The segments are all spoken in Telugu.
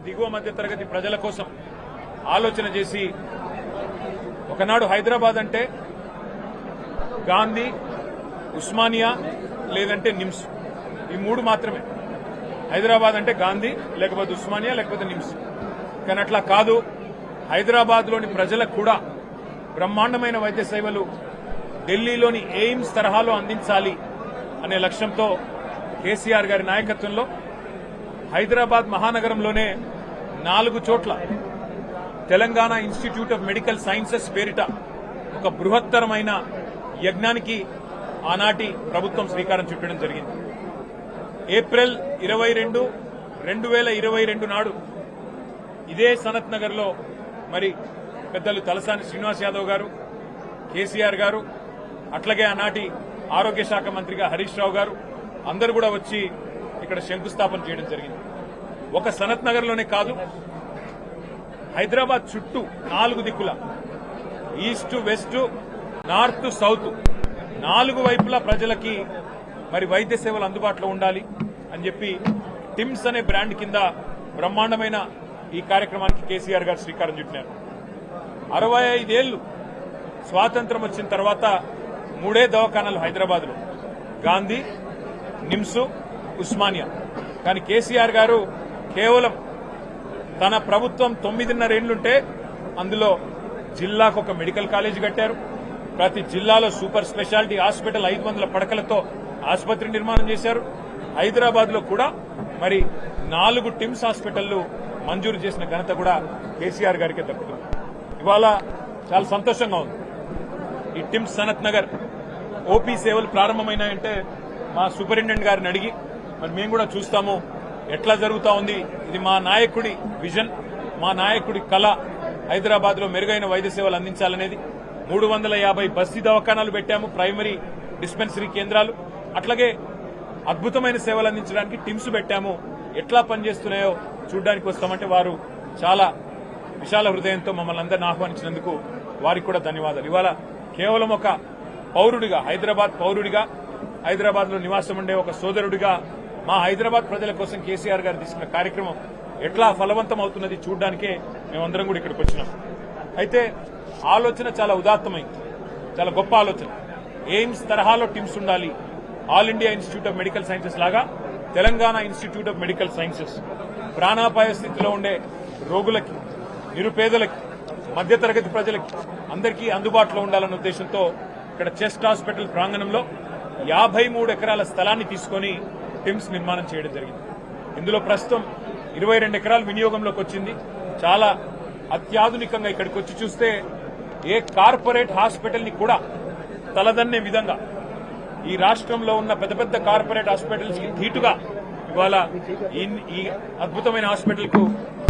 దిగువ మధ్య తరగతి ప్రజల కోసం ఆలోచన చేసి ఒకనాడు హైదరాబాద్ అంటే గాంధీ, ఉస్మానియా లేదంటే నిమ్స్, ఈ మూడు మాత్రమే. హైదరాబాద్ అంటే గాంధీ, లేకపోతే ఉస్మానియా, లేకపోతే నిమ్స్. కానీ అట్లా కాదు, హైదరాబాద్లోని ప్రజలకు కూడా బ్రహ్మాండమైన వైద్య సేవలు ఢిల్లీలోని ఎయిమ్స్ తరహాలో అందించాలి అనే లక్ష్యంతో కేసీఆర్ గారి నాయకత్వంలో హైదరాబాద్ మహానగరంలోనే 4 చోట్ల Telangana Institute of Medical sciences పేరిట ఒక బృహత్తరమైన యజ్ఞానికి ఆనాటి ప్రభుత్వం శ్రీకారం చుట్టడం జరిగింది. ఏప్రిల్ 22, 2022 నాడు ఇదే సనత్ నగర్ లో మరి పెద్దలు తలసాని శ్రీనివాస్ యాదవ్ గారు, కేసీఆర్ గారు, అట్లాగే ఆనాటి ఆరోగ్య శాఖ మంత్రిగా హరీష్ రావు గారు అందరూ కూడా వచ్చి ఇక్కడ శంకుస్థాపన చేయడం జరిగింది. ఒక సనత్ నగర్ లోనే కాదు, హైదరాబాద్ చుట్టూ 4 దిక్కుల ఈస్ట్, వెస్ట్, నార్త్, సౌత్ 4 వైపులా ప్రజలకి మరి వైద్య సేవలు అందుబాటులో ఉండాలి అని చెప్పి టిమ్స్ అనే బ్రాండ్ కింద బ్రహ్మాండమైన ఈ కార్యక్రమానికి కేసీఆర్ గారు శ్రీకారం చుట్టినారు. 65 ఏళ్లు స్వాతంత్రం వచ్చిన తర్వాత 3 దవాఖానాలు హైదరాబాద్ లో, గాంధీ, నిమ్స్, ఉస్మానియా. కానీ కేసీఆర్ గారు కేవలం తన ప్రభుత్వం 9.5 ఏళ్లుంటే అందులో జిల్లాకు ఒక మెడికల్ కాలేజ్ కట్టారు. ప్రతి జిల్లాలో సూపర్ స్పెషాలిటీ హాస్పిటల్ 500 పడకలతో ఆసుపత్రి నిర్మాణం చేశారు. హైదరాబాద్ లో కూడా మరి 4 టిమ్స్ హాస్పిటళ్లు మంజూరు చేసిన ఘనత కూడా కేసీఆర్ గారికి దక్కుతుంది. ఇవాళ చాలా సంతోషంగా ఉంది. ఈ టిమ్స్ సనత్ నగర్ ఓపీ సేవలు ప్రారంభమైనాయంటే మా సూపరింటెండెంట్ గారిని అడిగి మరి మేము కూడా చూస్తాము ఎట్లా జరుగుతా ఉంది. ఇది మా నాయకుడి విజన్, మా నాయకుడి కళ, హైదరాబాద్ లో మెరుగైన వైద్య సేవలు అందించాలనేది. 350 బస్తీ దవాఖానాలు పెట్టాము, ప్రైమరీ డిస్పెన్సరీ కేంద్రాలు. అట్లాగే అద్భుతమైన సేవలు అందించడానికి టిమ్స్ పెట్టాము. ఎట్లా పనిచేస్తున్నాయో చూడడానికి వస్తామంటే వారు చాలా విశాల హృదయంతో మమ్మల్ని అందరిని ఆహ్వానించినందుకు వారికి కూడా ధన్యవాదాలు. ఇవాళ కేవలం ఒక పౌరుడిగా, హైదరాబాద్ పౌరుడిగా, హైదరాబాద్ లో నివాసం ఉండే ఒక సోదరుడిగా మా హైదరాబాద్ ప్రజల కోసం కేసీఆర్ గారు తీసుకున్న కార్యక్రమం ఎట్లా ఫలవంతం అవుతున్నది చూడడానికే మేమందరం కూడా ఇక్కడికి వచ్చినాం. అయితే ఆలోచన చాలా ఉదాత్తమైంది, చాలా గొప్ప ఆలోచన. ఎయిమ్స్ తరహాలో టిమ్స్ ఉండాలి. All India Institute of Medical Sciences లాగా Telangana Institute of Medical Sciences ప్రాణాపాయ స్థితిలో ఉండే రోగులకి, నిరుపేదలకి, మధ్యతరగతి ప్రజలకి అందరికీ అందుబాటులో ఉండాలన్న ఉద్దేశంతో ఇక్కడ చెస్ట్ హాస్పిటల్ ప్రాంగణంలో 53 ఎకరాల స్థలాన్ని తీసుకుని టిమ్స్ నిర్మాణం చేయడం జరిగింది. ఇందులో ప్రస్తుతం 22 ఎకరాలు వినియోగంలోకి వచ్చింది. చాలా అత్యాధునికంగా ఇక్కడికి వచ్చి చూస్తే ఏ కార్పొరేట్ హాస్పిటల్ ని కూడా తలదన్నే విధంగా ఈ రాష్ట్రంలో ఉన్న పెద్ద పెద్ద కార్పొరేట్ హాస్పిటల్స్ కి ధీటుగా ఇవాళ ఈ అద్భుతమైన హాస్పిటల్ కు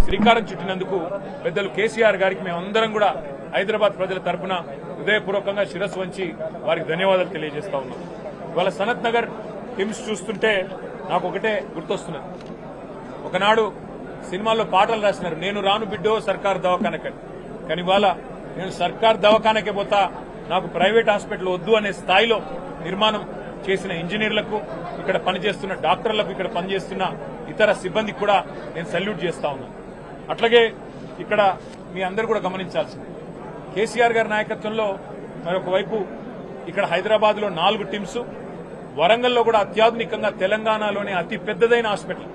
శ్రీకారం చుట్టినందుకు పెద్దలు కేసీఆర్ గారికి మేమందరం కూడా హైదరాబాద్ ప్రజల తరఫున హృదయపూర్వకంగా శిరస్సు వంచి వారికి ధన్యవాదాలు తెలియజేస్తా ఉన్నాం. ఇవాళ సనత్ నగర్ టిమ్స్ చూస్తుంటే నాకు ఒకటే గుర్తొస్తున్నది. ఒకనాడు సినిమాల్లో పాటలు రాసినారు, నేను రాను బిడ్డో సర్కార్ దవాఖానకని. కానీ ఇవాళ నేను సర్కార్ దవాఖానకే పోతా, నాకు ప్రైవేట్ హాస్పిటల్ వద్దు అనే స్థాయిలో నిర్మాణం చేసిన ఇంజనీర్లకు, ఇక్కడ పనిచేస్తున్న డాక్టర్లకు, ఇక్కడ పనిచేస్తున్న ఇతర సిబ్బందికి కూడా నేను సల్యూట్ చేస్తా ఉన్నాను. అట్లాగే ఇక్కడ మీ అందరూ కూడా గమనించాల్సింది, కేసీఆర్ గారి నాయకత్వంలో మరొకవైపు ఇక్కడ హైదరాబాద్ లో 4 టిమ్స్, వరంగల్లో కూడా అత్యాధునికంగా తెలంగాణలోనే అతి పెద్దదైన హాస్పిటల్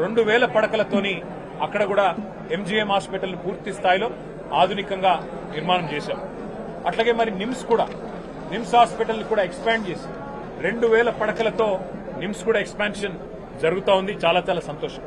2000 పడకలతోని అక్కడ కూడా ఎంజీఎం హాస్పిటల్ పూర్తి స్థాయిలో ఆధునికంగా నిర్మాణం చేశాం. అట్లాగే మరి నిమ్స్ హాస్పిటల్ ని కూడా ఎక్స్పాండ్ చేసి 2000 పడకలతో నిమ్స్ కూడా ఎక్స్పాన్షన్ జరుగుతూ ఉంది. చాలా చాలా సంతోషం.